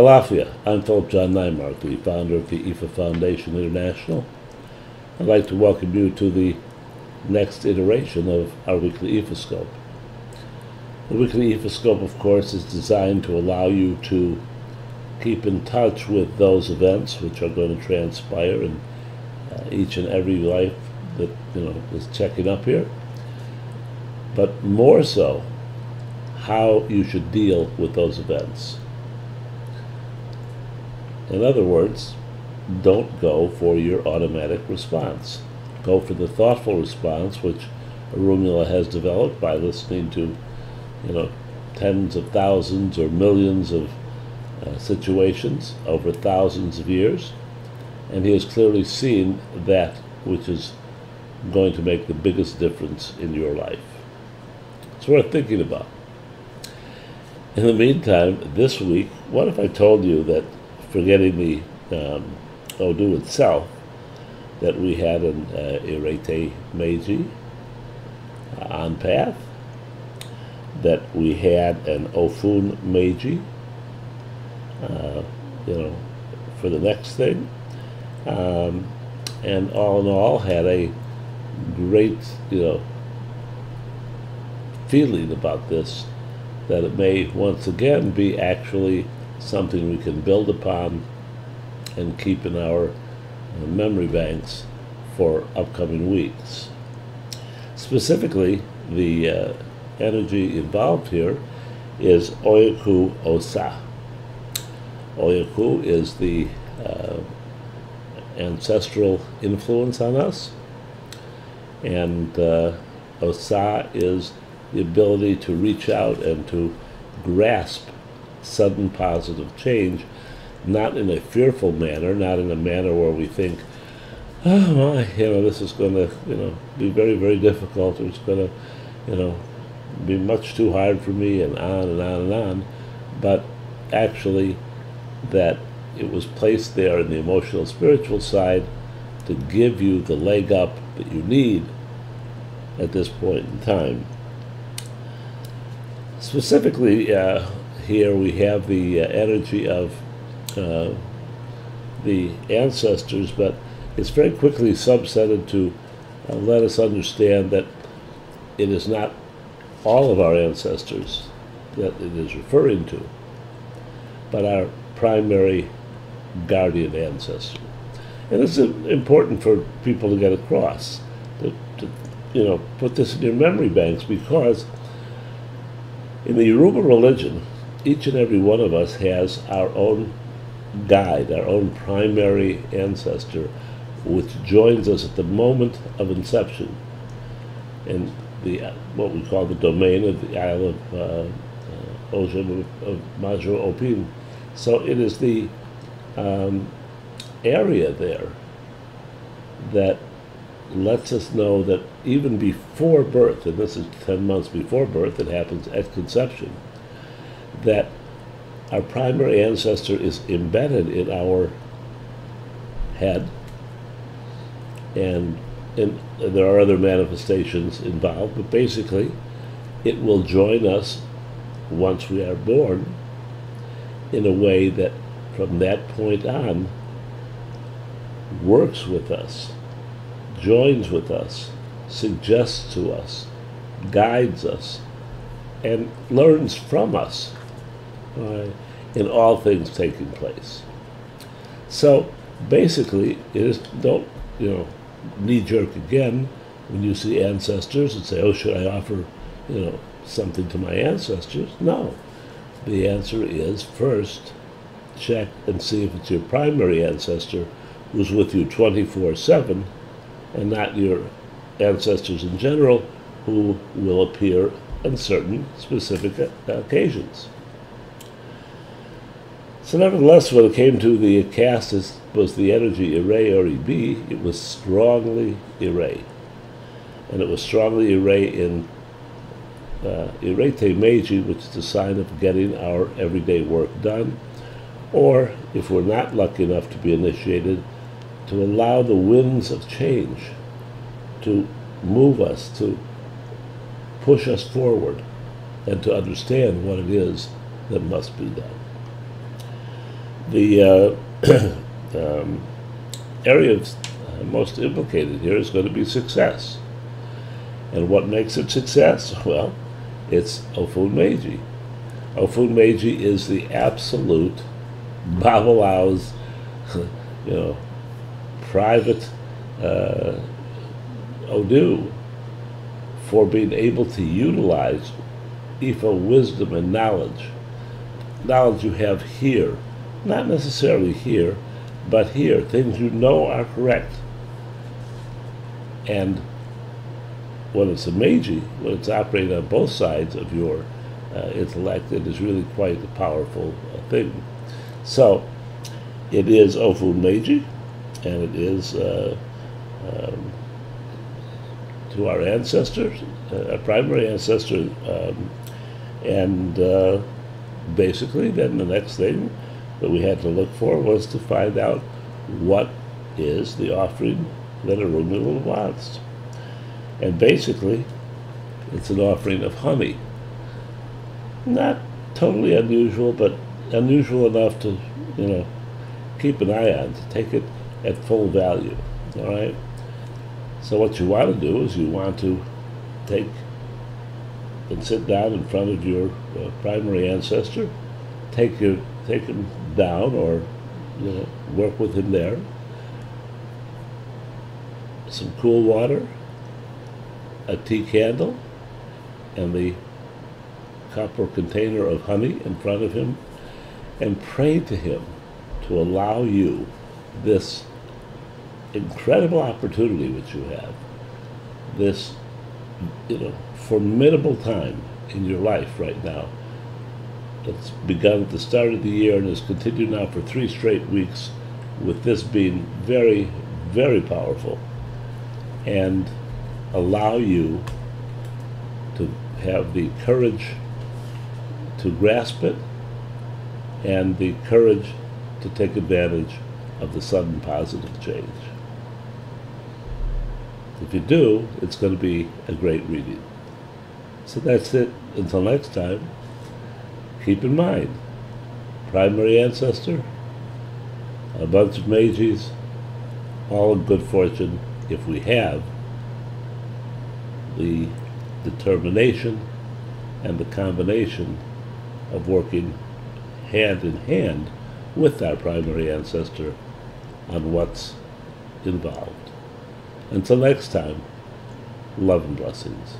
Alafia, I'm Philip John Neimark, the founder of the IFA Foundation International. I'd like to welcome you to the next iteration of our weekly ifascope. The weekly ifascope, of course, is designed to allow you to keep in touch with those events which are going to transpire in each and every life that is checking up here, but more so, how you should deal with those events. In other words, don't go for your automatic response. Go for the thoughtful response, which Orunmila has developed by listening to, tens of thousands or millions of situations over thousands of years, and he has clearly seen that which is going to make the biggest difference in your life. It's worth thinking about. In the meantime, this week, what if I told you that, forgetting the Odu itself, that we had an Irete Meiji on path, that we had an Ofun Meiji, for the next thing, and all in all had a great, feeling about this, that it may once again be actually something we can build upon and keep in our memory banks for upcoming weeks. Specifically, the energy involved here is Oyaku Osa. Oyaku is the ancestral influence on us, and Osa is the ability to reach out and to grasp sudden positive change, not in a fearful manner, not in a manner where we think, oh my, this is going to, be very, very difficult, or it's going to, be much too hard for me, and on and on and on, but actually that it was placed there in the emotional, spiritual side to give you the leg up that you need at this point in time. Specifically, here we have the energy of the ancestors, but it's very quickly subsetted to let us understand that it is not all of our ancestors that it is referring to, but our primary guardian ancestor. And this is important for people to get across, to put this in your memory banks, because in the Yoruba religion, each and every one of us has our own guide, our own primary ancestor, which joins us at the moment of inception in the what we call the domain of the Isle of Ocean of Major Opin. So it is the area there that lets us know that even before birth, and this is 10 months before birth, it happens at conception, that our primary ancestor is embedded in our head, and there are other manifestations involved, but basically it will join us once we are born in a way that from that point on works with us, joins with us, suggests to us, guides us, and learns from us in all things taking place. So basically, it is, don't knee-jerk again when you see ancestors and say, oh, should I offer something to my ancestors? No. The answer is, first, check and see if it's your primary ancestor who's with you 24/7, and not your ancestors in general who will appear on certain specific occasions. So nevertheless, when it came to the cast, was the energy Ire or Ibi, it was strongly Ire. And it was strongly Ire in Irete Meiji, which is a sign of getting our everyday work done, or if we're not lucky enough to be initiated, to allow the winds of change to move us, to push us forward, and to understand what it is that must be done. The area most implicated here is going to be success. And what makes it success? Well, it's Ofun Meiji. Ofun Meiji is the absolute Babalao's, private Odu for being able to utilize Ifa wisdom and knowledge. Knowledge you have here, not necessarily here, but here, things you know are correct. And when it's a Meiji, when it's operating on both sides of your intellect, it is really quite a powerful thing. So, it is Ofun Meiji, and it is to our ancestors, our primary ancestor, and basically then the next thing that we had to look for was to find out what is the offering that Orunmila wants. And basically, it's an offering of honey. Not totally unusual, but unusual enough to, keep an eye on, to take it at full value, all right? So what you want to do is you want to take and sit down in front of your primary ancestor, take him down, or work with him there. Some cool water, a tea candle, and the copper container of honey in front of him, and pray to him to allow you this incredible opportunity which you have, this formidable time in your life right now. It's begun at the start of the year and has continued now for 3 straight weeks, with this being very, very powerful, and allow you to have the courage to grasp it and the courage to take advantage of the sudden positive change. If you do, it's going to be a great reading. So that's it. Until next time, keep in mind, primary ancestor, a bunch of Meijis, all in good fortune if we have the determination and the combination of working hand in hand with our primary ancestor on what's involved. Until next time, love and blessings.